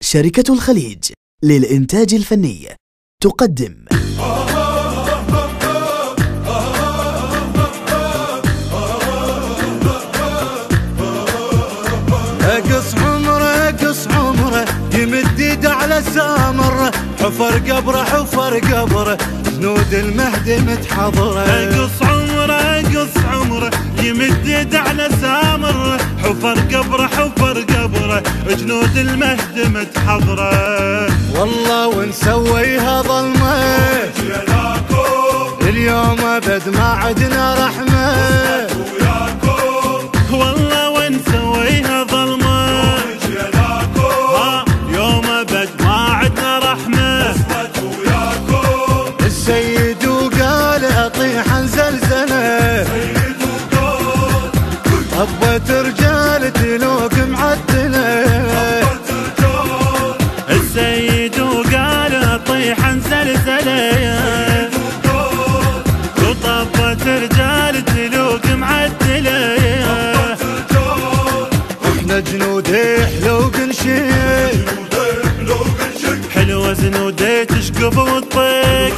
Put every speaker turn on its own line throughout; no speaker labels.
شركة الخليج للإنتاج الفني تقدم
اقص عمره يمد يده على سامره، حفر قبره جنود المهدي متحضره.
اقص عمره يمد يده على سامره، حفر قبره جنود المهدي متحضره.
والله ونسويها ظلمه اليوم ابد ما عدنا رحمه.
والله ونسويها ظلمه يوم ابد ما عدنا رحمه.
السيد وقال اطيح زلزله، هبت رجال تلوق معدله.
السيد وقال اطيح زلزله، وطبت رجال تلوق معدله.
احنا جنودي حلوق نشيل،
حلوة زنودي تشقف وتطق.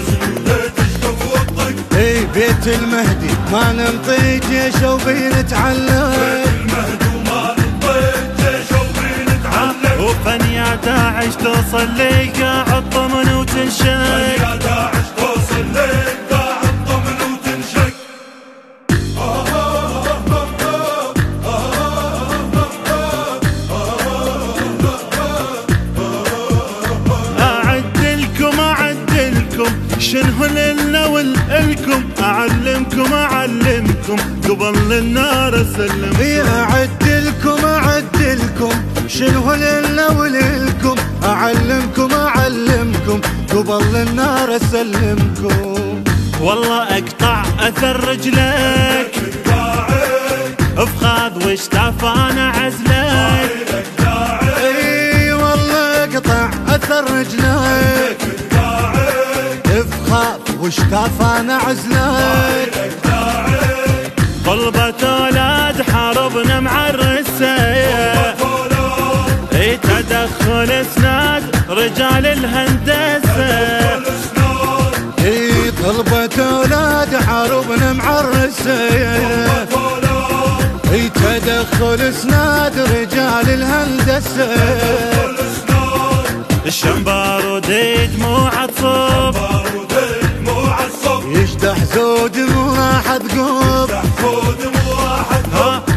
اي بيت المهدي ما ننطي جيش وبنتعلق.
وفن يا داعش توصل لي قاعد طمن وتنشق. شنو لنا ولكم، أعلمكم قبل النار اسلم.
اعدلكم شنو لنا ولكم، اعلمكم قبل النار اسلمكم.
والله اقطع اثر رجلك افخاذ واشتاف انا عزلك.
اي والله اقطع اثر رجلك افخاذ واشتاف انا عزلك.
طلبة اولاد حاربنا معرسه، تدخل اسناد رجال الهندسه.
طلبة اولاد حاربنا معرسه، تدخل اسناد رجال الهندسه.
الشمبارودي دموع تصب،
يشدح زود مراح تقوب.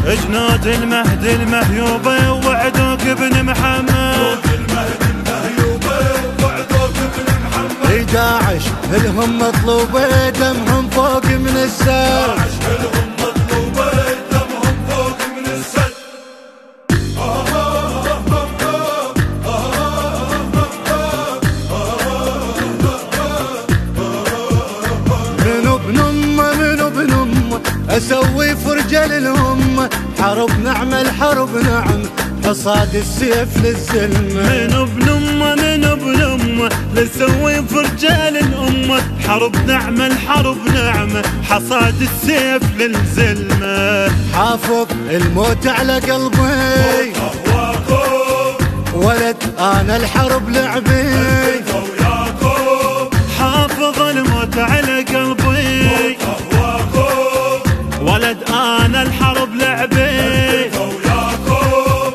جنود المهدي المهيوبه وعدوك ابن محمد.
داعش الهم مطلوبه دمهم فوق من السد. اسوي فرجة للأمة، حرب نعمة حصاد السيف للزلمة.
من ابن امه لسوي فرجة للأمة، حرب نعمة حصاد السيف للزلمة.
حافظ الموت على قلبي ولد انا الحرب لعبي.
حافظ الموت على قلبي ولد انا الحرب لعبي.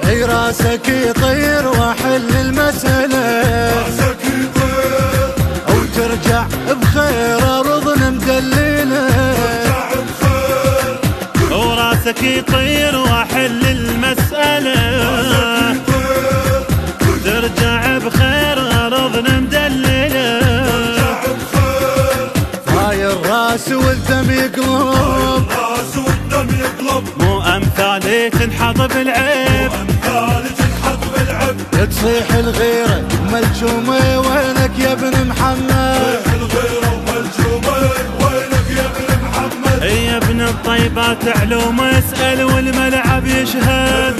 اي راسك يطير واحل المسألة، وترجع بخير ارضنا مدللة.
وراسك يطير واحل المسألة، ترجع بخير ارضنا مدللة.
هاي الراس والدم يقلب،
مو امثالي تنحط بالعيب.
تصيح الغيرة ملجومة وينك يا ابن محمد.
يا ابن الطيبات علوم اسأل والملعب يشهد.